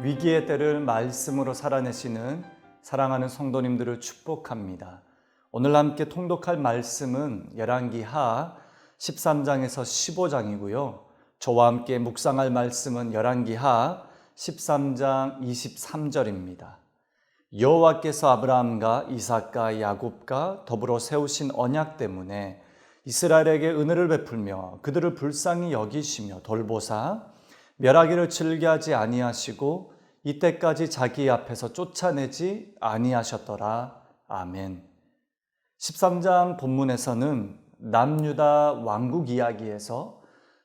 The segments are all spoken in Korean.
위기의 때를 말씀으로 살아내시는 사랑하는 성도님들을 축복합니다. 오늘 함께 통독할 말씀은 열왕기하 13장에서 15장이고요. 저와 함께 묵상할 말씀은 열왕기하 13장 23절입니다. 여호와께서 아브라함과 이삭과 야곱과 더불어 세우신 언약 때문에 이스라엘에게 은혜를 베풀며 그들을 불쌍히 여기시며 돌보사 멸하기를 즐겨하지 아니하시고 이때까지 자기 앞에서 쫓아내지 아니하셨더라. 아멘. 13장 본문에서는 남유다 왕국 이야기에서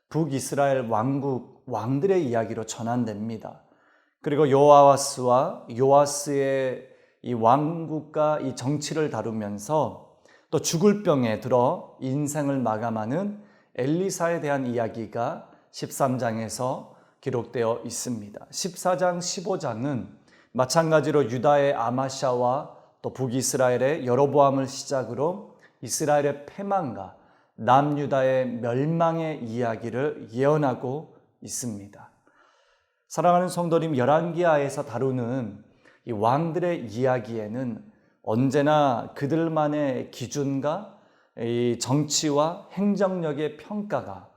북이스라엘 왕들의 이야기로 전환됩니다. 그리고 요아스와 요아스의 이 왕국과 이 정치를 다루면서 또 죽을 병에 들어 인생을 마감하는 엘리사에 대한 이야기가 13장에서 기록되어 있습니다. 14장, 15장은 마찬가지로 유다의 아마샤와 또 북이스라엘의 여로보암을 시작으로 이스라엘의 패망과 남유다의 멸망의 이야기를 예언하고 있습니다. 사랑하는 성도님, 열왕기하에서 다루는 이 왕들의 이야기에는 언제나 그들만의 기준과 이 정치와 행정력의 평가가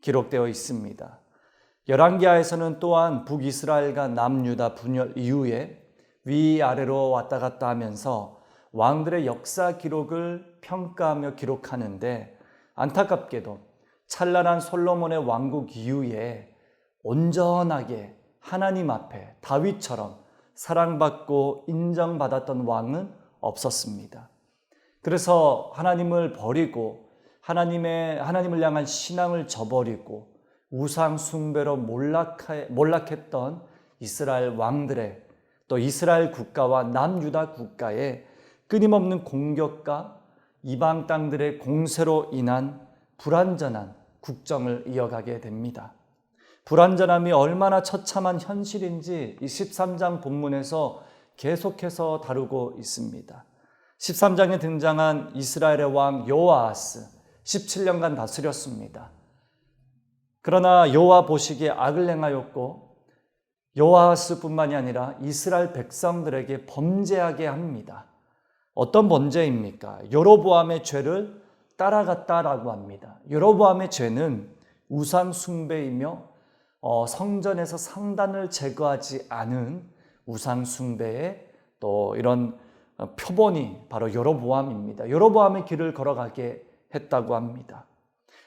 기록되어 있습니다. 열왕기하에서는 또한 북이스라엘과 남유다 분열 이후에 위아래로 왔다 갔다 하면서 왕들의 역사 기록을 평가하며 기록하는데, 안타깝게도 찬란한 솔로몬의 왕국 이후에 온전하게 하나님 앞에 다윗처럼 사랑받고 인정받았던 왕은 없었습니다. 그래서 하나님을 버리고 하나님을 향한 신앙을 저버리고 우상 숭배로 몰락했던 이스라엘 왕들의, 또 이스라엘 국가와 남유다 국가의 끊임없는 공격과 이방 땅들의 공세로 인한 불완전한 국정을 이어가게 됩니다. 불완전함이 얼마나 처참한 현실인지 이 13장 본문에서 계속해서 다루고 있습니다. 13장에 등장한 이스라엘의 왕 요아스 17년간 다스렸습니다. 그러나 여호와 보시기에 악을 행하였고 요아스뿐만이 아니라 이스라엘 백성들에게 범죄하게 합니다. 어떤 범죄입니까? 여로보암의 죄를 따라갔다라고 합니다. 여로보암의 죄는 우상 숭배이며 성전에서 상단을 제거하지 않은 우상 숭배의 또 이런 표본이 바로 여로보암입니다. 여로보암의 길을 걸어가게 했다고 합니다.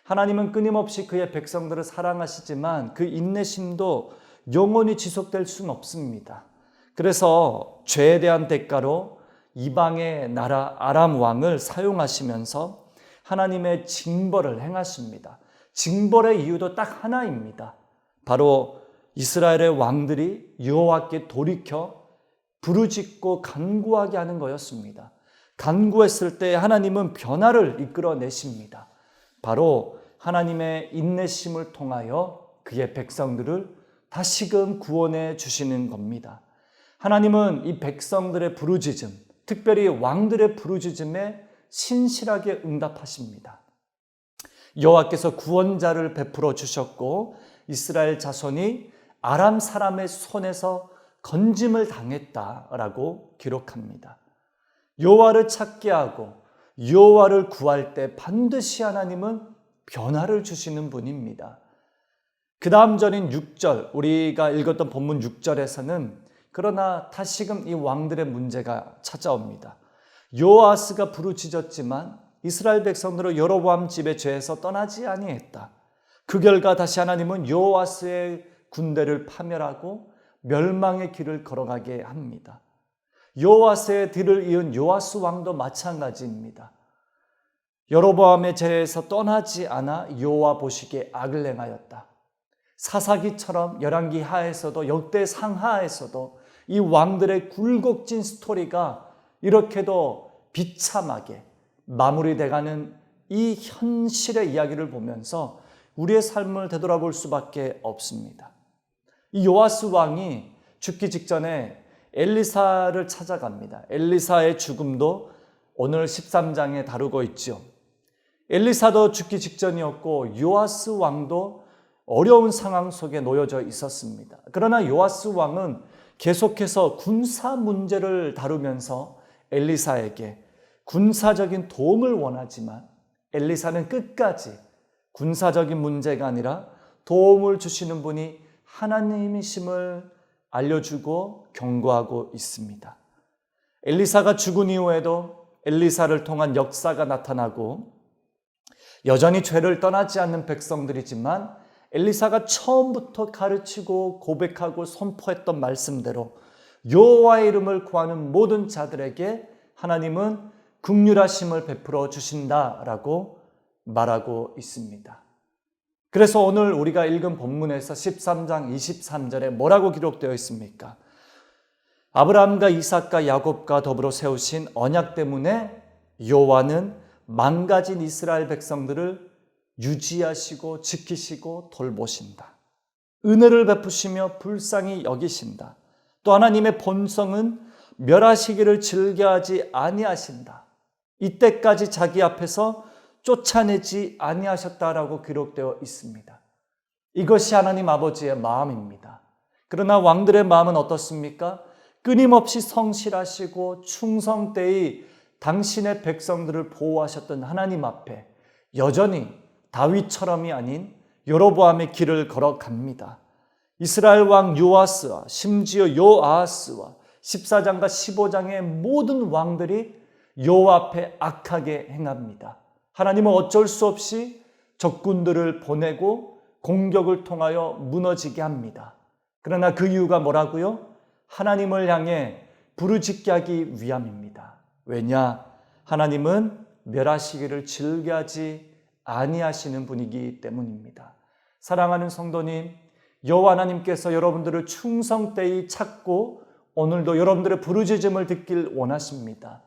하나님은 끊임없이 그의 백성들을 사랑하시지만 그 인내심도 영원히 지속될 수는 없습니다. 그래서 죄에 대한 대가로 이방의 나라 아람 왕을 사용하시면서 하나님의 징벌을 행하십니다. 징벌의 이유도 딱 하나입니다. 바로 이스라엘의 왕들이 여호와께 돌이켜 부르짖고 간구하게 하는 거였습니다. 간구했을 때 하나님은 변화를 이끌어내십니다. 바로 하나님의 인내심을 통하여 그의 백성들을 다시금 구원해 주시는 겁니다. 하나님은 이 백성들의 부르짖음, 특별히 왕들의 부르짖음에 신실하게 응답하십니다. 여호와께서 구원자를 베풀어 주셨고 이스라엘 자손이 아람 사람의 손에서 건짐을 당했다라고 기록합니다. 여호와를 찾게 하고 여호와를 구할 때 반드시 하나님은 변화를 주시는 분입니다. 그 다음 절인 6절, 우리가 읽었던 본문 6절에서는 그러나 다시금 이 왕들의 문제가 찾아옵니다. 요아스가 부르짖었지만 이스라엘 백성들은 여로보암 집의 죄에서 떠나지 아니했다. 그 결과 다시 하나님은 요아스의 군대를 파멸하고 멸망의 길을 걸어가게 합니다. 요아스의 뒤를 이은 요아스 왕도 마찬가지입니다. 여로보암의 죄에서 떠나지 않아 여호와 보시기에 악을 행하였다. 사사기처럼 열왕기하에서도 역대상하에서도 이 왕들의 굴곡진 스토리가 이렇게도 비참하게 마무리돼가는 이 현실의 이야기를 보면서 우리의 삶을 되돌아볼 수밖에 없습니다. 이 요아스 왕이 죽기 직전에 엘리사를 찾아갑니다. 엘리사의 죽음도 오늘 13장에 다루고 있죠. 엘리사도 죽기 직전이었고 요아스 왕도 어려운 상황 속에 놓여져 있었습니다. 그러나 요아스 왕은 계속해서 군사 문제를 다루면서 엘리사에게 군사적인 도움을 원하지만 엘리사는 끝까지 군사적인 문제가 아니라 도움을 주시는 분이 하나님이심을 알려주고 경고하고 있습니다. 엘리사가 죽은 이후에도 엘리사를 통한 역사가 나타나고 여전히 죄를 떠나지 않는 백성들이지만 엘리사가 처음부터 가르치고 고백하고 선포했던 말씀대로 여호와의 이름을 구하는 모든 자들에게 하나님은 긍휼하심을 베풀어 주신다라고 말하고 있습니다. 그래서 오늘 우리가 읽은 본문에서 13장 23절에 뭐라고 기록되어 있습니까? 아브라함과 이삭과 야곱과 더불어 세우신 언약 때문에 여호와는 망가진 이스라엘 백성들을 유지하시고 지키시고 돌보신다. 은혜를 베푸시며 불쌍히 여기신다. 또 하나님의 본성은 멸하시기를 즐겨하지 아니하신다. 이때까지 자기 앞에서 쫓아내지 아니하셨다라고 기록되어 있습니다. 이것이 하나님 아버지의 마음입니다. 그러나 왕들의 마음은 어떻습니까? 끊임없이 성실하시고 충성되이 당신의 백성들을 보호하셨던 하나님 앞에 여전히 다윗처럼이 아닌 여로보암의 길을 걸어갑니다. 이스라엘 왕 요아스와 심지어 요아하스와 14장과 15장의 모든 왕들이 여호와 앞에 악하게 행합니다. 하나님은 어쩔 수 없이 적군들을 보내고 공격을 통하여 무너지게 합니다. 그러나 그 이유가 뭐라고요? 하나님을 향해 부르짖게 하기 위함입니다. 왜냐? 하나님은 멸하시기를 즐겨하지 아니하시는 분이기 때문입니다. 사랑하는 성도님, 여호와 하나님께서 여러분들을 충성되이 찾고 오늘도 여러분들의 부르짖음을 듣길 원하십니다.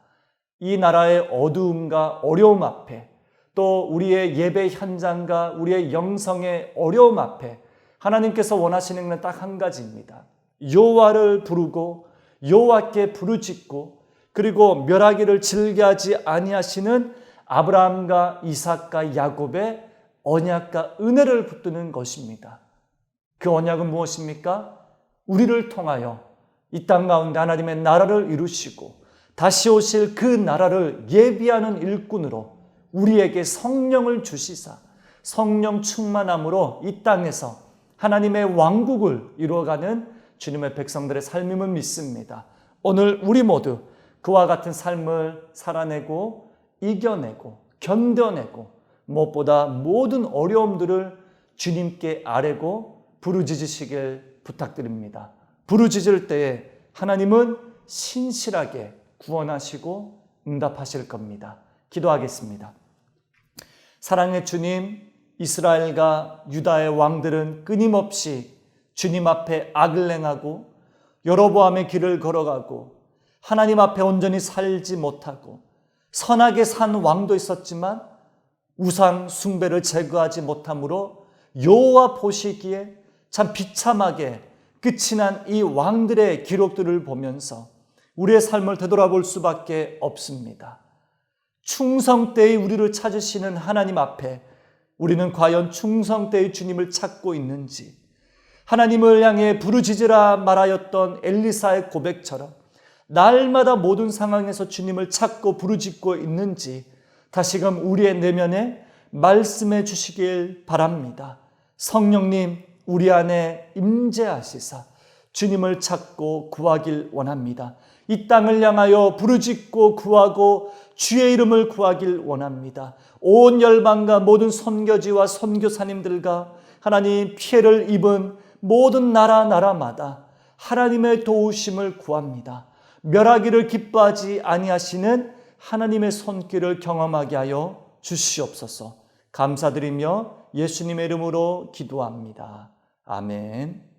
이 나라의 어두움과 어려움 앞에 또 우리의 예배 현장과 우리의 영성의 어려움 앞에 하나님께서 원하시는 건 딱 한 가지입니다. 여호와를 부르고 여호와께 부르짖고 그리고 멸하기를 즐겨하지 아니하시는 아브라함과 이삭과 야곱의 언약과 은혜를 붙드는 것입니다. 그 언약은 무엇입니까? 우리를 통하여 이 땅 가운데 하나님의 나라를 이루시고 다시 오실 그 나라를 예비하는 일꾼으로 우리에게 성령을 주시사 성령 충만함으로 이 땅에서 하나님의 왕국을 이루어가는 주님의 백성들의 삶임을 믿습니다. 오늘 우리 모두 그와 같은 삶을 살아내고 이겨내고 견뎌내고 무엇보다 모든 어려움들을 주님께 아뢰고 부르짖으시길 부탁드립니다. 부르짖을 때에 하나님은 신실하게 구원하시고 응답하실 겁니다. 기도하겠습니다. 사랑의 주님, 이스라엘과 유다의 왕들은 끊임없이 주님 앞에 악을 행하고 여로보암의 길을 걸어가고 하나님 앞에 온전히 살지 못하고 선하게 산 왕도 있었지만 우상 숭배를 제거하지 못함으로 여호와 보시기에 참 비참하게 끝이 난 이 왕들의 기록들을 보면서 우리의 삶을 되돌아볼 수밖에 없습니다. 충성되이 우리를 찾으시는 하나님 앞에 우리는 과연 충성되이 주님을 찾고 있는지, 하나님을 향해 부르짖으라 말하였던 엘리사의 고백처럼 날마다 모든 상황에서 주님을 찾고 부르짖고 있는지 다시금 우리의 내면에 말씀해 주시길 바랍니다. 성령님, 우리 안에 임재하시사 주님을 찾고 구하길 원합니다. 이 땅을 향하여 부르짖고 구하고 주의 이름을 구하길 원합니다. 온 열방과 모든 선교지와 선교사님들과 하나님 피해를 입은 모든 나라마다 하나님의 도우심을 구합니다. 멸하기를 기뻐하지 아니하시는 하나님의 손길을 경험하게 하여 주시옵소서. 감사드리며 예수님의 이름으로 기도합니다. 아멘.